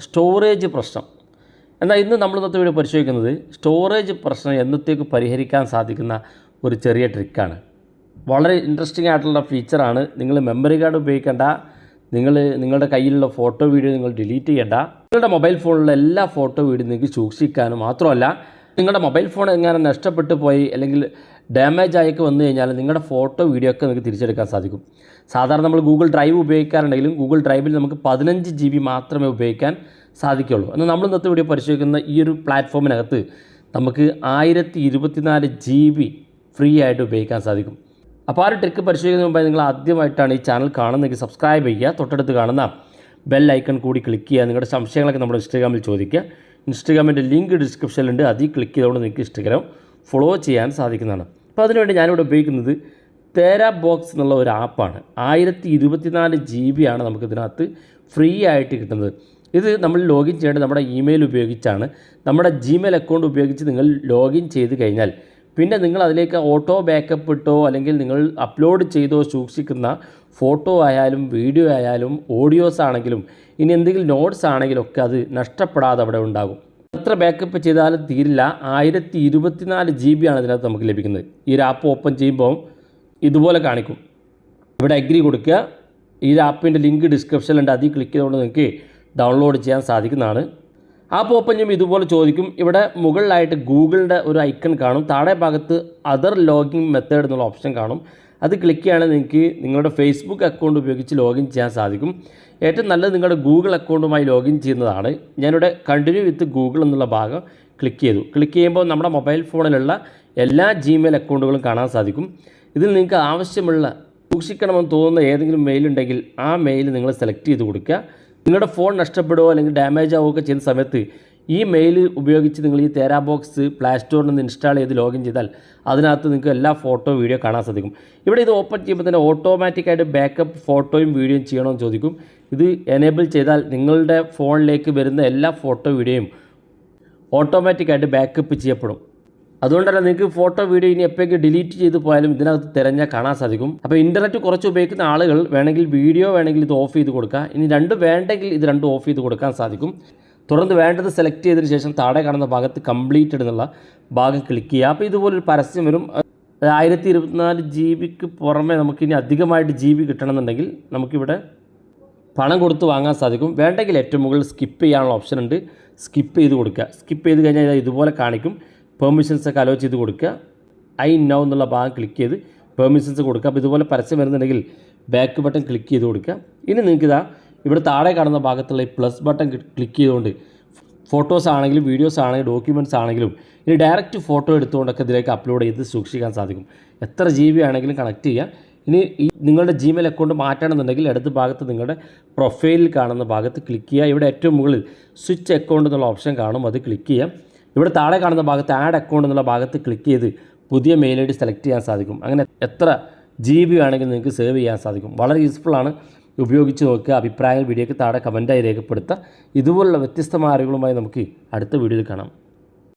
Storage പ്രശ്നം. എന്നാൽ ഇന്ന് നമ്മൾ ഇന്നത്തെ വീഡിയോ പരിശോധിക്കുന്നത് സ്റ്റോറേജ് പ്രശ്നം എന്നത്തേക്ക് പരിഹരിക്കാൻ സാധിക്കുന്ന ഒരു ചെറിയ ട്രിക്കാണ്. വളരെ ഇൻട്രസ്റ്റിംഗ് ആയിട്ടുള്ള ഫീച്ചറാണ്. നിങ്ങൾ മെമ്മറി കാർഡ് ഉപയോഗിക്കേണ്ട, നിങ്ങളുടെ കയ്യിലുള്ള ഫോട്ടോ വീഡിയോ നിങ്ങൾ ഡിലീറ്റ് ചെയ്യേണ്ട. നിങ്ങളുടെ മൊബൈൽ ഫോണിലുള്ള എല്ലാ ഫോട്ടോ വീഡിയോ നിങ്ങൾക്ക് സൂക്ഷിക്കാനും മാത്രമല്ല, നിങ്ങളുടെ മൊബൈൽ ഫോൺ എങ്ങനെ നഷ്ടപ്പെട്ടു പോയി അല്ലെങ്കിൽ ഡാമേജ് ആയൊക്കെ വന്നു കഴിഞ്ഞാൽ നിങ്ങളുടെ ഫോട്ടോ വീഡിയോ ഒക്കെ നിങ്ങൾക്ക് തിരിച്ചെടുക്കാൻ സാധിക്കും. സാധാരണ നമ്മൾ ഗൂഗിൾ ഡ്രൈവ് ഉപയോഗിക്കാറുണ്ടെങ്കിലും ഗൂഗിൾ ഡ്രൈവിൽ നമുക്ക് 15 GB മാത്രമേ ഉപയോഗിക്കാൻ സാധിക്കുള്ളൂ. എന്നാൽ നമ്മൾ ഇന്നത്തെ വീഡിയോ പരിശോധിക്കുന്ന ഈ ഒരു പ്ലാറ്റ്ഫോമിനകത്ത് നമുക്ക് 1024 GB ഫ്രീ ആയിട്ട് ഉപയോഗിക്കാൻ സാധിക്കും. അപ്പോൾ ആ ഒരു ട്രിക്ക് പരിശോധിക്കുന്നതിന് മുമ്പായി നിങ്ങൾ ആദ്യമായിട്ടാണ് ഈ ചാനൽ കാണുന്നതെങ്കിൽ സബ്സ്ക്രൈബ് ചെയ്യുക, തൊട്ടടുത്ത് കാണുന്ന ബെൽ ഐക്കൺ കൂടി ക്ലിക്ക് ചെയ്യുക. നിങ്ങളുടെ സംശയങ്ങളൊക്കെ നമ്മുടെ ഇൻസ്റ്റാഗ്രാമിൽ ചോദിക്കുക. ഇൻസ്റ്റാഗ്രാമിൻ്റെ ലിങ്ക് ഡിസ്ക്രിപ്ഷനിലുണ്ട്, അതിൽ ക്ലിക്ക് ചെയ്തുകൊണ്ട് നിങ്ങൾക്ക് ഇൻസ്റ്റാഗ്രാം ഫോളോ ചെയ്യാൻ സാധിക്കുന്നതാണ്. അപ്പോൾ അതിനുവേണ്ടി ഞാനിവിടെ ഉപയോഗിക്കുന്നത് തേരാ ബോക്സ് എന്നുള്ള ഒരു ആപ്പാണ്. 1024 GB ആണ് നമുക്കിതിനകത്ത് ഫ്രീ ആയിട്ട് കിട്ടുന്നത്. ഇത് നമ്മൾ ലോഗിൻ ചെയ്യേണ്ടത് നമ്മുടെ ഇമെയിൽ ഉപയോഗിച്ചാണ്. നമ്മുടെ ജിമെയിൽ അക്കൗണ്ട് ഉപയോഗിച്ച് നിങ്ങൾ ലോഗിൻ ചെയ്ത് കഴിഞ്ഞാൽ പിന്നെ നിങ്ങൾ അതിലേക്ക് ഓട്ടോ ബാക്കപ്പ് ഇട്ടോ അല്ലെങ്കിൽ നിങ്ങൾ അപ്ലോഡ് ചെയ്തോ സൂക്ഷിക്കുന്ന ഫോട്ടോ ആയാലും വീഡിയോ ആയാലും ഓഡിയോസ് ആണെങ്കിലും ഇനി എന്തെങ്കിലും നോട്ട്സ് ആണെങ്കിലും ഒക്കെ അത് നഷ്ടപ്പെടാതെ അവിടെ ഉണ്ടാകും. എത്ര ബാക്കപ്പ് ചെയ്താലും തീരില്ല. 1024 GB ആണ് ഇതിനകത്ത് നമുക്ക് ലഭിക്കുന്നത്. ഈ ഒരു ആപ്പ് ഓപ്പൺ ചെയ്യുമ്പോൾ ഇതുപോലെ കാണിക്കും. ഇവിടെ അഗ്രി കൊടുക്കുക. ഈ ആപ്പിൻ്റെ ലിങ്ക് ഡിസ്ക്രിപ്ഷനിലുണ്ട്, അതിൽ ക്ലിക്ക് ചെയ്തുകൊണ്ട് നിങ്ങൾക്ക് ഡൗൺലോഡ് ചെയ്യാൻ സാധിക്കുന്നതാണ്. ആപ്പ് ഓപ്പൺ ചെയ്യുമ്പോൾ ഇതുപോലെ ചോദിക്കും. ഇവിടെ മുകളിലായിട്ട് ഗൂഗിളിൻ്റെ ഒരു ഐക്കൺ കാണും, താഴെ ഭാഗത്ത് അതർ ലോഗിൻ മെത്തേഡ് എന്നുള്ള ഓപ്ഷൻ കാണും. അത് ക്ലിക്ക് ചെയ്യുകയാണെങ്കിൽ നിങ്ങൾക്ക് നിങ്ങളുടെ ഫേസ്ബുക്ക് അക്കൗണ്ട് ഉപയോഗിച്ച് ലോഗിൻ ചെയ്യാൻ സാധിക്കും. ഏറ്റവും നല്ലത് നിങ്ങളുടെ ഗൂഗിൾ അക്കൗണ്ടുമായി ലോഗിൻ ചെയ്യുന്നതാണ്. ഞാനിവിടെ കണ്ടിന്യൂ വിത്ത് ഗൂഗിൾ എന്നുള്ള ഭാഗം ക്ലിക്ക് ചെയ്തു. ക്ലിക്ക് ചെയ്യുമ്പോൾ നമ്മുടെ മൊബൈൽ ഫോണിലുള്ള എല്ലാ ജിമെയിൽ അക്കൗണ്ടുകളും കാണാൻ സാധിക്കും. ഇതിൽ നിങ്ങൾക്ക് ആവശ്യമുള്ള സൂക്ഷിക്കണമെന്ന് തോന്നുന്ന ഏതെങ്കിലും മെയിൽ ഉണ്ടെങ്കിൽ ആ മെയിൽ നിങ്ങൾ സെലക്ട് ചെയ്ത് കൊടുക്കുക. നിങ്ങളുടെ ഫോൺ നഷ്ടപ്പെടുകയോ അല്ലെങ്കിൽ ഡാമേജ് ആവുകയൊക്കെ ചെയ്യുന്ന സമയത്ത് ഈ മെയിൽ ഉപയോഗിച്ച് നിങ്ങൾ ഈ തേരാ ബോക്സ് പ്ലേ സ്റ്റോറിൽ നിന്ന് ഇൻസ്റ്റാൾ ചെയ്ത് ലോഗിൻ ചെയ്താൽ അതിനകത്ത് നിങ്ങൾക്ക് എല്ലാ ഫോട്ടോ വീഡിയോ കാണാൻ സാധിക്കും. ഇവിടെ ഇത് ഓപ്പൺ ചെയ്യുമ്പോൾ തന്നെ ഓട്ടോമാറ്റിക്കായിട്ട് ബാക്കപ്പ് ഫോട്ടോയും വീഡിയോയും ചെയ്യണമെന്ന് ചോദിക്കും. ഇത് എനേബിൾ ചെയ്താൽ നിങ്ങളുടെ ഫോണിലേക്ക് വരുന്ന എല്ലാ ഫോട്ടോ വീഡിയോയും ഓട്ടോമാറ്റിക്കായിട്ട് ബാക്കപ്പ് ചെയ്യപ്പെടും. അതുകൊണ്ടല്ല നിങ്ങൾക്ക് ഫോട്ടോ വീഡിയോ ഇനി എപ്പോഴെങ്കിലും ഡിലീറ്റ് ചെയ്ത് പോയാലും ഇതിനകത്ത് തിരഞ്ഞാൽ കാണാൻ സാധിക്കും. അപ്പോൾ ഇൻ്റർനെറ്റ് കുറച്ച് ഉപയോഗിക്കുന്ന ആളുകൾ വേണമെങ്കിൽ വീഡിയോ വേണമെങ്കിൽ ഇത് ഓഫ് ചെയ്ത് കൊടുക്കുക. ഇനി രണ്ടും വേണ്ടെങ്കിൽ ഇത് രണ്ടും ഓഫ് ചെയ്ത് കൊടുക്കാൻ സാധിക്കും. തുടർന്ന് വേണ്ടത് സെലക്ട് ചെയ്തതിന് ശേഷം താഴെ കാണുന്ന ഭാഗത്ത് കംപ്ലീറ്റഡ് എന്നുള്ള ഭാഗം ക്ലിക്ക് ചെയ്യുക. അപ്പോൾ ഇതുപോലൊരു പരസ്യം വരും. 1024 GBക്ക് പുറമെ നമുക്കിനി അധികമായിട്ട് GB കിട്ടണമെന്നുണ്ടെങ്കിൽ നമുക്കിവിടെ പണം കൊടുത്ത് വാങ്ങാൻ സാധിക്കും. വേണ്ടെങ്കിൽ ഏറ്റവും മുകളിൽ സ്കിപ്പ് ചെയ്യാനുള്ള ഓപ്ഷൻ ഉണ്ട്, സ്കിപ്പ് ചെയ്ത് കൊടുക്കുക. സ്കിപ്പ് ചെയ്ത് കഴിഞ്ഞാൽ ഇതുപോലെ കാണിക്കും. പെർമിഷൻസ് ഒക്കെ അലോ ചെയ്ത് കൊടുക്കുക. ഐ നൗ എന്നുള്ള ഭാഗം ക്ലിക്ക് ചെയ്ത് പെർമിഷൻസ് കൊടുക്കുക. അപ്പോൾ ഇതുപോലെ പരസ്യം വരുന്നുണ്ടെങ്കിൽ ബാക്ക് ബട്ടൺ ക്ലിക്ക് ചെയ്ത് കൊടുക്കുക. ഇനി നിങ്ങൾക്ക് ഇവിടെ താഴെ കാണുന്ന ഭാഗത്തുള്ള ഈ പ്ലസ് ബട്ടൺ ക്ലിക്ക് ചെയ്തുകൊണ്ട് ഫോട്ടോസ് ആണെങ്കിലും വീഡിയോസ് ആണെങ്കിലും ഡോക്യുമെൻറ്റ്സ് ആണെങ്കിലും ഇനി ഡയറക്റ്റ് ഫോട്ടോ എടുത്തുകൊണ്ടൊക്കെ ഇതിലേക്ക് അപ്ലോഡ് ചെയ്ത് സൂക്ഷിക്കാൻ സാധിക്കും. എത്ര GB ആണെങ്കിലും കണക്ട് ചെയ്യുക. ഇനി ഈ നിങ്ങളുടെ ജിമെയിൽ അക്കൗണ്ട് മാറ്റണമെന്നുണ്ടെങ്കിൽ അടുത്ത ഭാഗത്ത് നിങ്ങളുടെ പ്രൊഫൈലിൽ കാണുന്ന ഭാഗത്ത് ക്ലിക്ക് ചെയ്യുക. ഇവിടെ ഏറ്റവും മുകളിൽ സ്വിച്ച് അക്കൗണ്ട് എന്നുള്ള ഓപ്ഷൻ കാണും, അത് ക്ലിക്ക് ചെയ്യാം. ഇവിടെ താഴെ കാണുന്ന ഭാഗത്ത് ആഡ് അക്കൗണ്ട് എന്നുള്ള ഭാഗത്ത് ക്ലിക്ക് ചെയ്ത് പുതിയ മെയിൽ ID സെലക്ട് ചെയ്യാൻ സാധിക്കും. അങ്ങനെ എത്ര GB ആണെങ്കിൽ നിങ്ങൾക്ക് സേവ് ചെയ്യാൻ സാധിക്കും. വളരെ യൂസ്ഫുള്ളാണ്, ഉപയോഗിച്ച് നോക്കുക. അഭിപ്രായങ്ങൾ വീഡിയോയ്ക്ക് താഴെ കമൻറ്റായി രേഖപ്പെടുത്തുക. ഇതുപോലുള്ള വ്യത്യസ്തമായ അറിവുകളുമായി നമുക്ക് അടുത്ത വീഡിയോയിൽ കാണാം.